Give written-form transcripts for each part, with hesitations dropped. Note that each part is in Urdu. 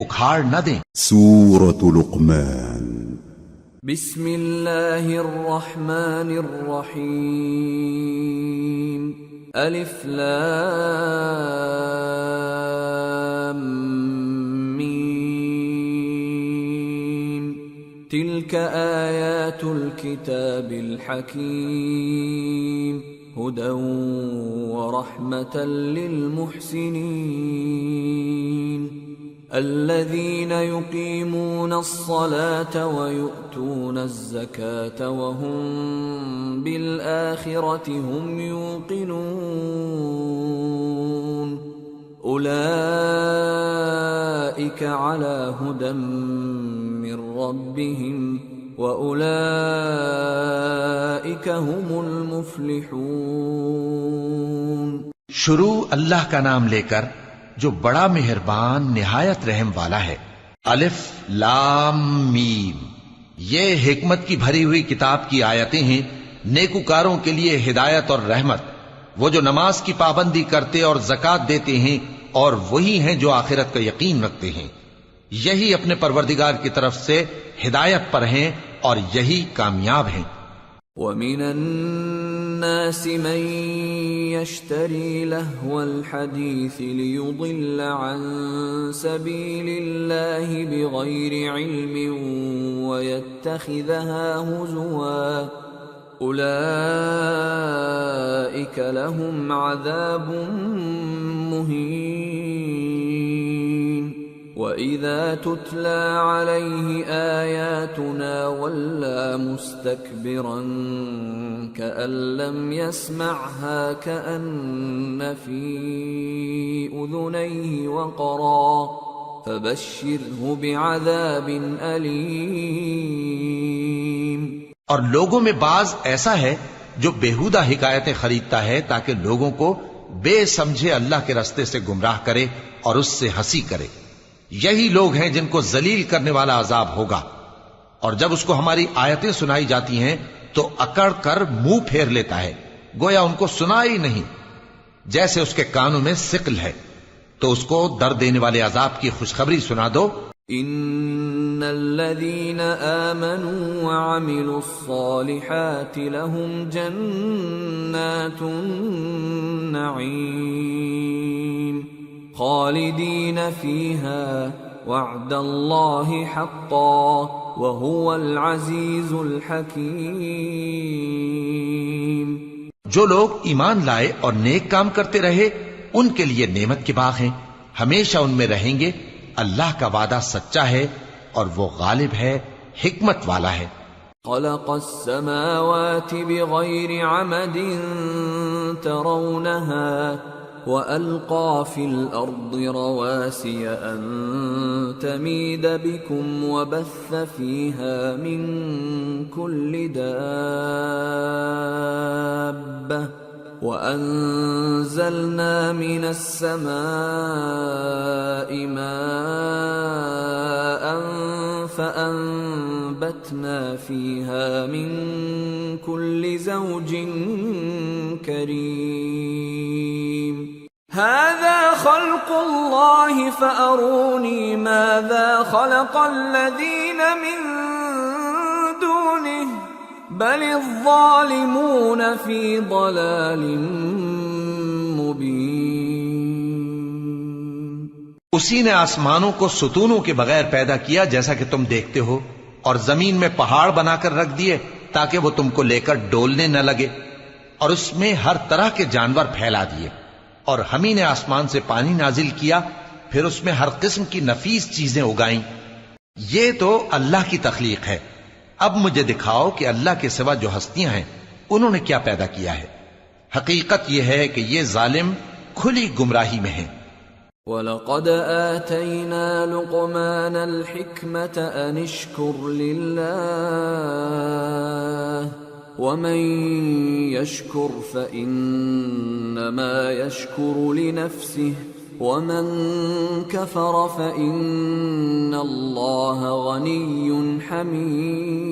اکھاڑ نہ دیں۔ سورة لقمان بسم اللہ الرحمن الرحیم الف لام میم تلک آیات الكتاب الحکیم هدى ورحمة للمحسنين الذين يقيمون الصلاة ويؤتون الزكاة وهم بالآخرة هم يوقنون أولئك على هدى من ربهم وَأُولَئِكَ هُمُ الْمُفْلِحُونَ۔ شروع اللہ کا نام لے کر جو بڑا مہربان نہایت رحم والا ہے۔ الف لام میم، یہ حکمت کی بھری ہوئی کتاب کی آیتیں ہیں، نیکوکاروں کے لیے ہدایت اور رحمت، وہ جو نماز کی پابندی کرتے اور زکوٰۃ دیتے ہیں، اور وہی ہیں جو آخرت کا یقین رکھتے ہیں، یہی اپنے پروردگار کی طرف سے ہدایت پر ہیں اور یہی کامیاب ہیں۔ وَمِنَ النَّاسِ مَن يَشْتَرِي لَهْوَ الْحَدِيثِ لِيُضِلَّ عَن سَبِيلِ اللَّهِ بِغَيْرِ عِلْمٍ وَيَتَّخِذَهَا هُزُوًا أُولَئِكَ لَهُمْ عَذَابٌ مُهِينٌ وَإِذَا تُتْلَى عَلَيْهِ آيَاتُنَا وَلَّى مُسْتَكْبِرًا كَأَن لَّمْ يَسْمَعْهَا كَأَنَّ فِي أُذُنَيْهِ وَقْرًا فَبَشِّرْهُ بِعَذَابٍ أَلِيمٍ۔ اور لوگوں میں بعض ایسا ہے جو بیہودہ حکایتیں خریدتا ہے تاکہ لوگوں کو بے سمجھے اللہ کے راستے سے گمراہ کرے اور اس سے ہنسی کرے، یہی لوگ ہیں جن کو ذلیل کرنے والا عذاب ہوگا۔ اور جب اس کو ہماری آیتیں سنائی جاتی ہیں تو اکڑ کر منہ پھیر لیتا ہے، گویا ان کو سنا ہی نہیں، جیسے اس کے کانوں میں ثقل ہے۔ تو اس کو درد دینے والے عذاب کی خوشخبری سنا دو۔ ان الذين آمنوا وعملوا الصالحات لهم جنات النعيم خالدين فيها وعد الله حقا وهو العزيز الحكيم۔ جو لوگ ایمان لائے اور نیک کام کرتے رہے ان کے لیے نعمت کے باغ ہیں، ہمیشہ ان میں رہیں گے۔ اللہ کا وعدہ سچا ہے اور وہ غالب ہے، حکمت والا ہے۔ خلق السماوات بغير عمد ترونها وألقى في الأرض رواسي أن تميد بكم وبث فيها من كل دابة وأنزلنا من السماء ماء فأنبتنا فيها من كل زوج كريم هذا خلق الله فأروني ماذا خلق الذين من دونه بل الظالمون فی ضلال مبین۔ اسی نے آسمانوں کو ستونوں کے بغیر پیدا کیا جیسا کہ تم دیکھتے ہو، اور زمین میں پہاڑ بنا کر رکھ دیے تاکہ وہ تم کو لے کر ڈولنے نہ لگے، اور اس میں ہر طرح کے جانور پھیلا دیے، اور ہم ہی نے آسمان سے پانی نازل کیا، پھر اس میں ہر قسم کی نفیس چیزیں اگائیں۔ یہ تو اللہ کی تخلیق ہے، اب مجھے دکھاؤ کہ اللہ کے سوا جو ہستیاں ہیں انہوں نے کیا پیدا کیا ہے۔ حقیقت یہ ہے کہ یہ ظالم کھلی گمراہی میں ہیں۔ وَلَقَدْ آتَيْنَا لُقْمَانَ الْحِكْمَةَ أَنِ اشْكُرْ لِلَّهِ وَمَن يَشْكُرْ فَإِنَّمَا يَشْكُرُ لِنَفْسِهِ وَمَن كَفَرَ فَإِنَّ اللَّهَ غَنِيٌّ حَمِيدٌ۔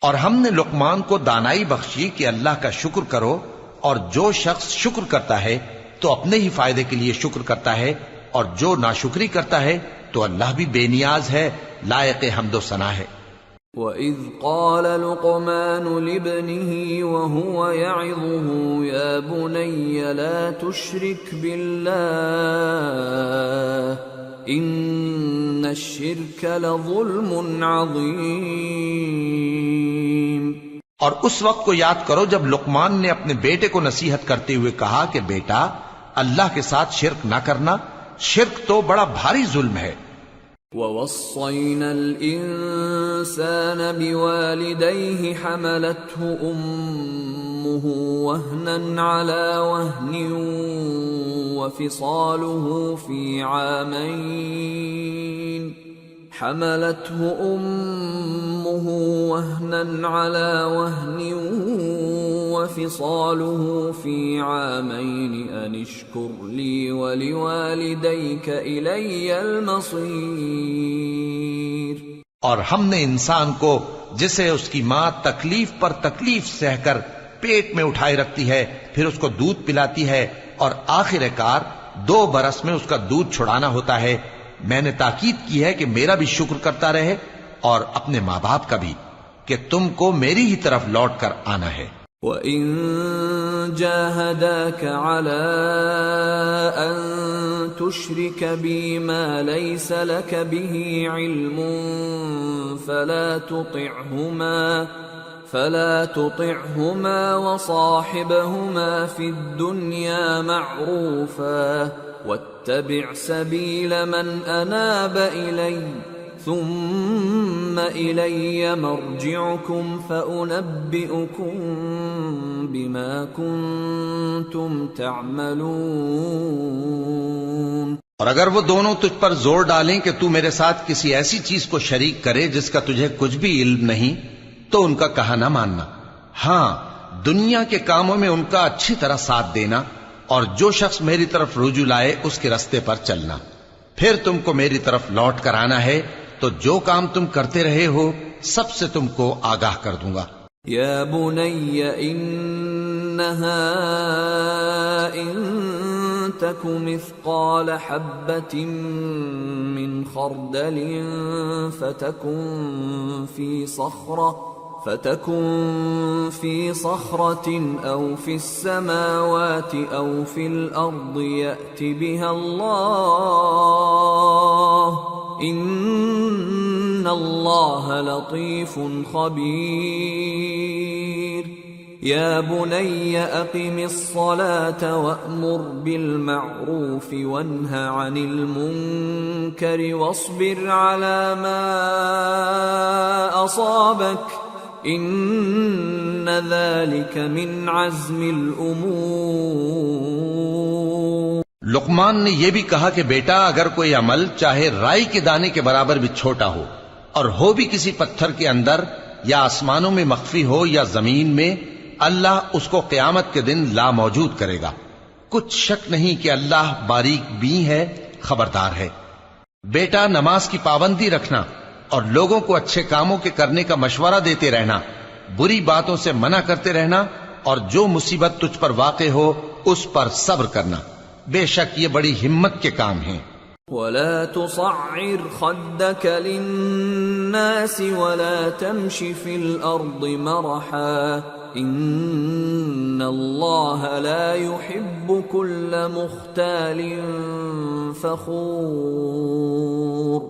اور ہم نے لقمان کو دانائی بخشی کہ اللہ کا شکر کرو، اور جو شخص شکر کرتا ہے تو اپنے ہی فائدے کے لیے شکر کرتا ہے، اور جو ناشکری کرتا ہے تو اللہ بھی بے نیاز ہے، لائق حمد و ثنا ہے۔ وَإِذْ قَالَ لُقْمَانُ لِابْنِهِ وَهُوَ يَعِظُهُ يَا بُنَيَّ لَا تُشْرِكْ بِاللَّهِ إِنَّ الشِّرْكَ لَظُلْمٌ عَظِيمٌ۔ اور اس وقت کو یاد کرو جب لقمان نے اپنے بیٹے کو نصیحت کرتے ہوئے کہا کہ بیٹا اللہ کے ساتھ شرک نہ کرنا، شرک تو بڑا بھاری ظلم ہے۔ وَوَصَّيْنَا الْإِنسَانَ بِوَالِدَيْهِ حَمَلَتْهُ أُمُّهُ وَهْنًا عَلَى وَهْنٍ وَفِصَالُهُ فِي عَامَيْنِ أَنِ اشْكُرْ لِي وَلِوَالِدَيْكَ إِلَيَّ الْمَصِيرُ۔ اور ہم نے انسان کو جسے اس کی ماں تکلیف پر تکلیف سہ کر پیٹ میں اٹھائے رکھتی ہے، پھر اس کو دودھ پلاتی ہے، اور آخر کار 2 برس میں اس کا دودھ چھڑانا ہوتا ہے، میں نے تاکید کی ہے کہ میرا بھی شکر کرتا رہے اور اپنے ماں باپ کا بھی، کہ تم کو میری ہی طرف لوٹ کر آنا ہے۔ وَإِن جَاهَدَاكَ عَلَىٰ أَن تُشْرِكَ بِي مَا لَيْسَ لَكَ بِهِ عِلْمٌ فَلَا تُطِعْهُمَا وَصَاحِبْهُمَا فِي الدُّنْيَا مَعْرُوفًا وَاتَّبِعْ سَبِيلَ مَنْ أَنَابَ إِلَيَّ ثُمَّ إِلَيَّ مَرْجِعُكُمْ فَأُنَبِّئُكُم بِمَا كُنتُمْ تَعْمَلُونَ۔ اور اگر وہ دونوں تجھ پر زور ڈالیں کہ تو میرے ساتھ کسی ایسی چیز کو شریک کرے جس کا تجھے کچھ بھی علم نہیں، تو ان کا کہا نہ ماننا، ہاں دنیا کے کاموں میں ان کا اچھی طرح ساتھ دینا، اور جو شخص میری طرف رجوع لائے اس کے رستے پر چلنا، پھر تم کو میری طرف لوٹ کر آنا ہے، تو جو کام تم کرتے رہے ہو سب سے تم کو آگاہ کر دوں گا۔ یا بنی انہا ان تک مثقال حبۃ من خردل فتكن في صخرة أو في السماوات أو في الأرض يأت بها الله إن الله لطيف خبير۔ يا بني أقم الصلاة وأمر بالمعروف وانه عن المنكر واصبر على ما أصابك إن ذلك من عزم الأمور۔ لقمان نے یہ بھی کہا کہ بیٹا اگر کوئی عمل چاہے رائی کے دانے کے برابر بھی چھوٹا ہو، اور ہو بھی کسی پتھر کے اندر یا آسمانوں میں مخفی ہو یا زمین میں، اللہ اس کو قیامت کے دن لا موجود کرے گا۔ کچھ شک نہیں کہ اللہ باریک بین ہے، خبردار ہے۔ بیٹا نماز کی پابندی رکھنا اور لوگوں کو اچھے کاموں کے کرنے کا مشورہ دیتے رہنا، بری باتوں سے منع کرتے رہنا، اور جو مصیبت تجھ پر واقع ہو اس پر صبر کرنا، بے شک یہ بڑی ہمت کے کام ہیں۔ وَلَا تُصَعِّرْ خَدَّكَ لِلنَّاسِ وَلَا تَمْشِ فِي الْأَرْضِ مَرَحًا إِنَّ اللَّهَ لَا يُحِبُّ كُلَّ مُخْتَالٍ فَخُورٍ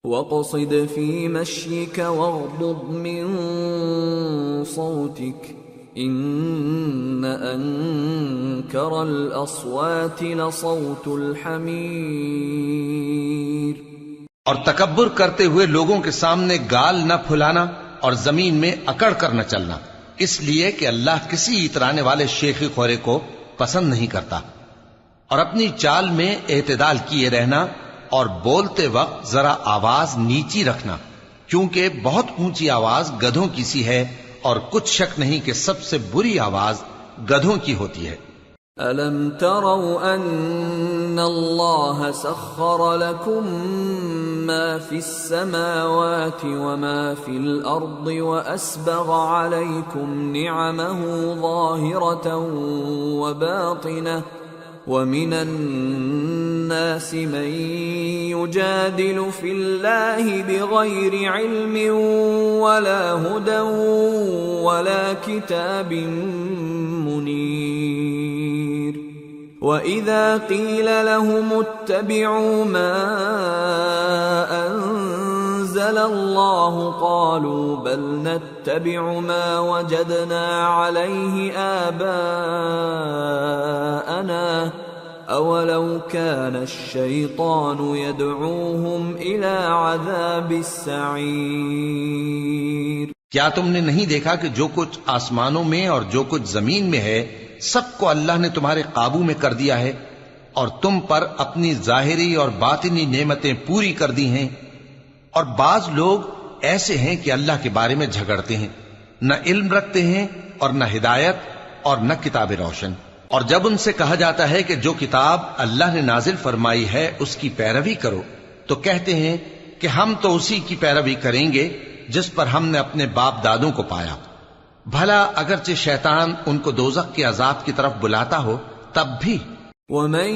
وَاقْصِدْ فِي مَشْيِكَ وَاغْضُضْ مِنْ صَوْتِكَ إِنَّ أَنكَرَ الْأَصْوَاتِ لَصَوْتُ الْحَمِيرِ۔ اور تکبر کرتے ہوئے لوگوں کے سامنے گال نہ پھلانا اور زمین میں اکڑ کر نہ چلنا، اس لیے کہ اللہ کسی اترانے والے شیخی خورے کو پسند نہیں کرتا۔ اور اپنی چال میں اعتدال کیے رہنا، اور بولتے وقت ذرا آواز نیچی رکھنا، کیونکہ بہت اونچی آواز گدھوں کی سی ہے، اور کچھ شک نہیں کہ سب سے بری آواز گدھوں کی ہوتی ہے۔ أَلَمْ تَرَوْا أَنَّ اللَّهَ سَخَّرَ لَكُم مَّا فِي السَّمَاوَاتِ وَمَا فِي الْأَرْضِ وَأَسْبَغَ عَلَيْكُمْ نِعَمَهُ ظَاهِرَةً وَبَاطِنَةً وَمِنَ النَّاسِ مَن يُجَادِلُ فِي اللَّهِ بِغَيْرِ عِلْمٍ وَلَا هُدًى وَلَا كِتَابٍ مُنِيرٍ وَإِذَا قِيلَ لَهُمُ اتَّبِعُوا مَا أَنزَلَ اللَّهُ قَالُوا بَلْ نَتَّبِعُ مَا وَجَدْنَا عَلَيْهِ آبَاءَنَا أَوَلَوْ كَانَ الشَّيْطَانُ يَدْعُوهُمْ إِلَى عَذَابِ السَّعِيرِ۔ کیا تم نے نہیں دیکھا کہ جو کچھ آسمانوں میں اور جو کچھ زمین میں ہے سب کو اللہ نے تمہارے قابو میں کر دیا ہے، اور تم پر اپنی ظاہری اور باطنی نعمتیں پوری کر دی ہیں، اور بعض لوگ ایسے ہیں کہ اللہ کے بارے میں جھگڑتے ہیں، نہ علم رکھتے ہیں اور نہ ہدایت اور نہ کتاب روشن۔ اور جب ان سے کہا جاتا ہے کہ جو کتاب اللہ نے نازل فرمائی ہے اس کی پیروی کرو، تو کہتے ہیں کہ ہم تو اسی کی پیروی کریں گے جس پر ہم نے اپنے باپ دادوں کو پایا۔ بھلا اگرچہ شیطان ان کو دوزخ کے عذاب کی طرف بلاتا ہو تب بھی۔ وَمَن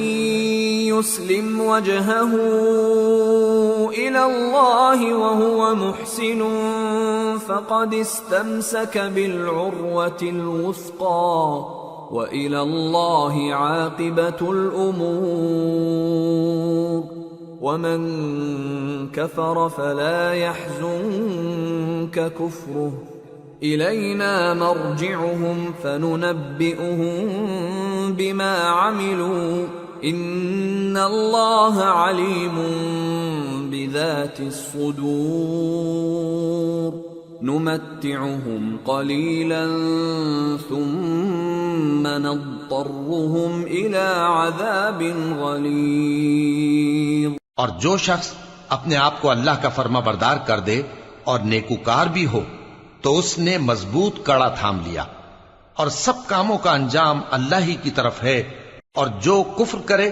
يُسْلِمْ وَجْهَهُ إِلَى اللَّهِ وَهُوَ مُحْسِنٌ فَقَدِ اسْتَمْسَكَ بِالْعُرْوَةِ الْوُثْقَى وَإِلَى اللَّهِ عَاقِبَةُ الْأُمُورِ وَمَن كَفَرَ فَلَا يَحْزُنكَ كُفْرُهُ إِلَيْنَا مَرْجِعُهُمْ فَنُنَبِّئُهُم بِمَا عَمِلُوا إِنَّ اللَّهَ عَلِيمٌ بِذَاتِ الصُّدُورِ نُمَتِّعُهُمْ قَلِيلًا ثُمَّ نَضْطَرُّهُمْ إِلَى عَذَابٍ غَلِيظٍ۔ اور جو شخص اپنے آپ کو اللہ کا فرما بردار کر دے اور نیکوکار بھی ہو تو اس نے مضبوط کڑا تھام لیا، اور سب کاموں کا انجام اللہ ہی کی طرف ہے، اور جو کفر کرے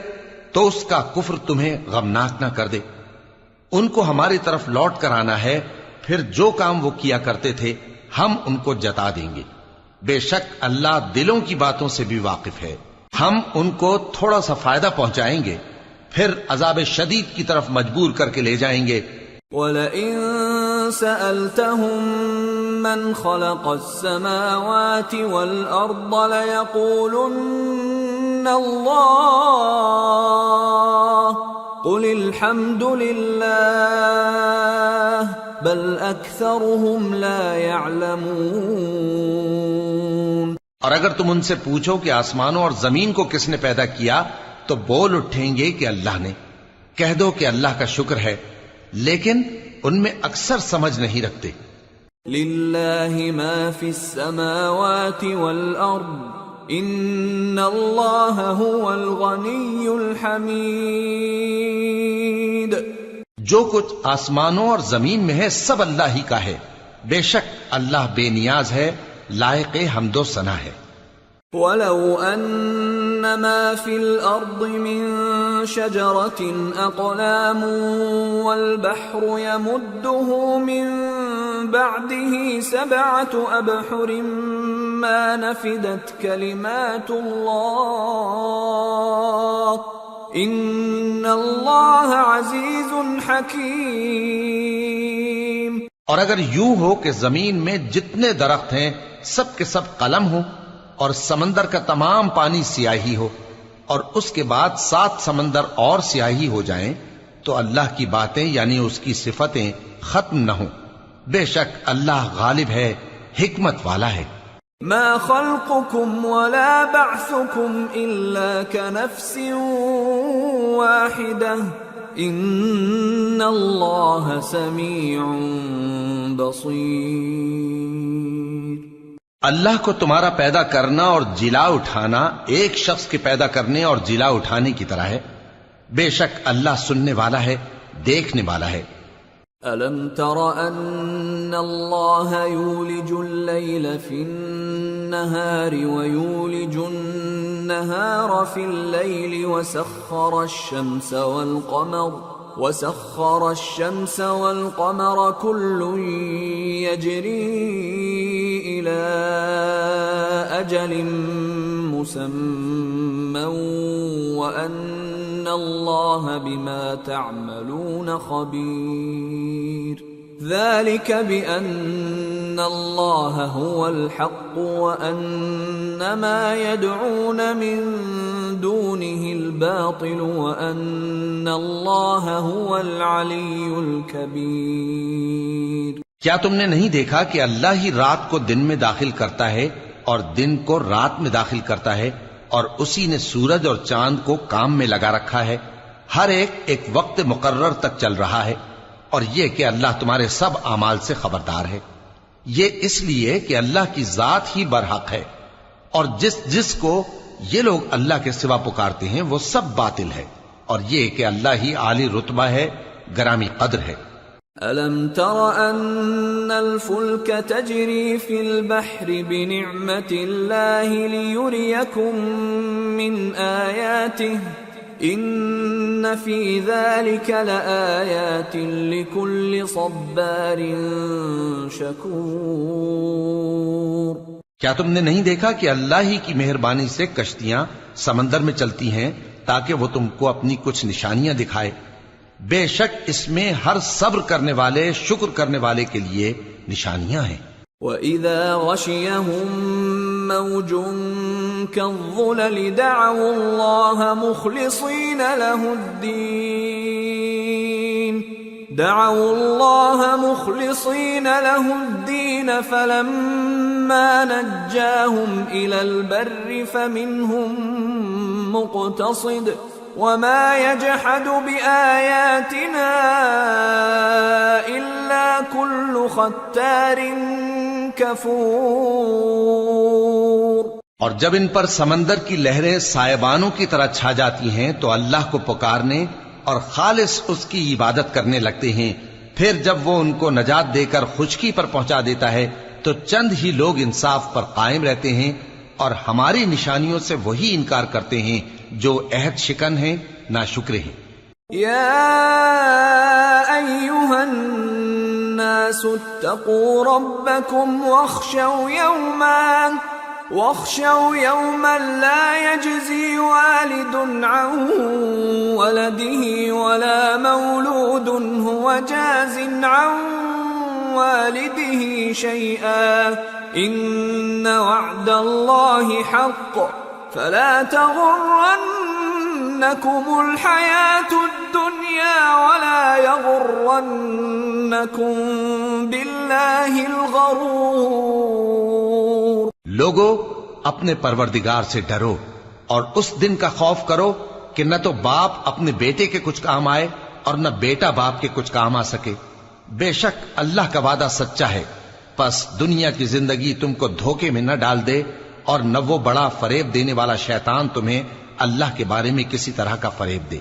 تو اس کا کفر تمہیں غمناک نہ کر دے۔ ان کو ہماری طرف لوٹ کر آنا ہے، پھر جو کام وہ کیا کرتے تھے ہم ان کو جتا دیں گے۔ بے شک اللہ دلوں کی باتوں سے بھی واقف ہے۔ ہم ان کو تھوڑا سا فائدہ پہنچائیں گے، پھر عذاب شدید کی طرف مجبور کر کے لے جائیں گے۔ وَلَئِن سَأَلْتَهُم مَّنْ خَلَقَ السَّمَاوَاتِ وَالْأَرْضَ لَيَقُولُنَّ اللَّهُ قُلِ الْحَمْدُ لِلَّهِ بَلْ أَكْثَرُهُمْ لَا يَعْلَمُونَ۔ اور اگر تم ان سے پوچھو کہ آسمانوں اور زمین کو کس نے پیدا کیا تو بول اٹھیں گے کہ اللہ نے۔ کہہ دو کہ اللہ کا شکر ہے، لیکن ان میں اکثر سمجھ نہیں رکھتے۔ لِلَّهِ مَا فِي السَّمَاوَاتِ وَالْأَرْضِ إِنَّ اللَّهَ هُوَ الْغَنِيُّ الْحَمِيدُ۔ جو کچھ آسمانوں اور زمین میں ہے سب اللہ ہی کا ہے، بے شک اللہ بے نیاز ہے، لائق حمد و ثنا ہے۔ وَلَوْ أَنَّ مَا فِي الْأَرْضِ مِن شَجَرَةٍ أَقْلَامٌ وَالْبَحْرُ يَمُدُّهُ مِن بَعْدِهِ 7 أَبْحُرٍ مَا نَفِدَتْ كَلِمَاتُ اللَّهِ إِنَّ اللَّهَ عَزِيزٌ حَكِيمٌ۔ اور اگر یوں ہو کہ زمین میں جتنے درخت ہیں سب کے سب قلم ہو، اور سمندر کا تمام پانی سیاہی ہو، اور اس کے بعد 7 سمندر اور سیاہی ہو جائیں، تو اللہ کی باتیں یعنی اس کی صفتیں ختم نہ ہوں۔ بے شک اللہ غالب ہے، حکمت والا ہے۔ ما خلقكم ولا بعثكم إلا كنفس واحدة إن الله سميع بصير۔ اللہ کو تمہارا پیدا کرنا اور جلا اٹھانا ایک شخص کے پیدا کرنے اور جلا اٹھانے کی طرح ہے۔ بے شک اللہ سننے والا ہے، دیکھنے والا ہے۔ أَلَمْ تَرَ أَنَّ اللَّهَ يُولِجُ اللَّيْلَ فِي النَّهَارِ وَيُولِجُ النَّهَارَ فِي اللَّيْلِ وَسَخَّرَ الشَّمْسَ وَالْقَمَرَ كُلٌّ يَجْرِي إِلَى أَجَلٍ مُّسَمًّى وأن الله بما تعملون خبير ذلك بأن الله هو الحق وأن ما يدعون من دونه الباطل وأن الله هو العلي الكبير کیا تم نے نہیں دیکھا کہ اللہ ہی رات کو دن میں داخل کرتا ہے اور دن کو رات میں داخل کرتا ہے، اور اسی نے سورج اور چاند کو کام میں لگا رکھا ہے، ہر ایک وقت مقرر تک چل رہا ہے، اور یہ کہ اللہ تمہارے سب اعمال سے خبردار ہے۔ یہ اس لیے کہ اللہ کی ذات ہی برحق ہے، اور جس کو یہ لوگ اللہ کے سوا پکارتے ہیں وہ سب باطل ہے، اور یہ کہ اللہ ہی عالی رتبہ ہے، گرامی قدر ہے۔ أَلَمْ تَرَ أَنَّ الْفُلْكَ تَجْرِي فِي الْبَحْرِ بِنِعْمَةِ اللَّهِ لِيُرِيَكُم مِّنْ آيَاتِهِ إِنَّ فِي ذَلِكَ لَآيَاتٍ لِكُلِّ صَبَّارٍ شَكُورٍ۔ کیا تم نے نہیں دیکھا کہ اللہ ہی کی مہربانی سے کشتیاں سمندر میں چلتی ہیں تاکہ وہ تم کو اپنی کچھ نشانیاں دکھائے؟ بے شک اس میں ہر صبر کرنے والے، شکر کرنے والے کے لیے نشانیاں ہیں۔ وَإِذَا غَشِيَهُم مَّوْجٌ كَالظُّلَلِ دَعَوُا اللَّهَ مُخْلِصِينَ لَهُ الدِّينَ فَلَمَّا نَجَّاهُمْ إِلَى الْبَرِّ فَمِنْهُم مُّقْتَصِدٌ وَمَا يَجْحَدُ بِآيَاتِنَا إِلَّا كُلُّ خَتَّارٍ كَفُورٍ۔ اور جب ان پر سمندر کی لہریں سائبانوں کی طرح چھا جاتی ہیں تو اللہ کو پکارنے اور خالص اس کی عبادت کرنے لگتے ہیں، پھر جب وہ ان کو نجات دے کر خشکی پر پہنچا دیتا ہے تو چند ہی لوگ انصاف پر قائم رہتے ہیں، اور ہماری نشانیوں سے وہی انکار کرتے ہیں جو عہد شکن ہیں، ناشکرے ہیں۔ یا ایھا الناس اتقوا ربکم واخشوا یوما لا یجزی والد عن ولده ولا مولود هو جاز عن والده شيئا ان وعد الله حق فلا تغرنكم الحياة الدنيا ولا يغرنكم بالله الغرور۔ لوگو اپنے پروردگار سے ڈرو اور اس دن کا خوف کرو کہ نہ تو باپ اپنے بیٹے کے کچھ کام آئے اور نہ بیٹا باپ کے کچھ کام آ سکے، بے شک اللہ کا وعدہ سچا ہے، پس دنیا کی زندگی تم کو دھوکے میں نہ ڈال دے، اور نہ وہ بڑا فریب دینے والا شیطان تمہیں اللہ کے بارے میں کسی طرح کا فریب دے۔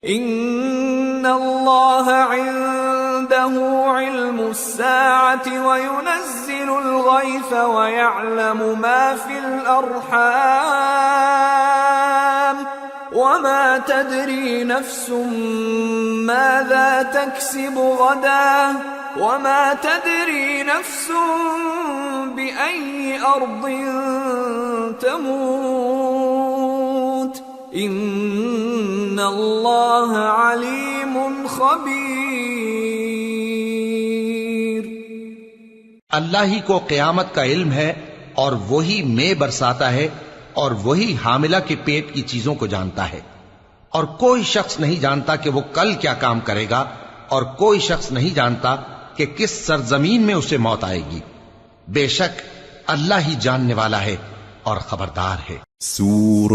ان اللہ عنده علم الساعة وينزل الغيث ويعلم ما في الأرحام وما تدري نفس ماذا تكسب غدا وما تدري نفس بأي أرض تموت ان اللہ علیم خبیر۔ اللہ ہی کو قیامت کا علم ہے، اور وہی مے برساتا ہے، اور وہی حاملہ کے پیٹ کی چیزوں کو جانتا ہے، اور کوئی شخص نہیں جانتا کہ وہ کل کیا کام کرے گا، اور کوئی شخص نہیں جانتا کہ کس سرزمین میں اسے موت آئے گی۔ بے شک اللہ ہی جاننے والا ہے اور خبردار ہے۔ سورة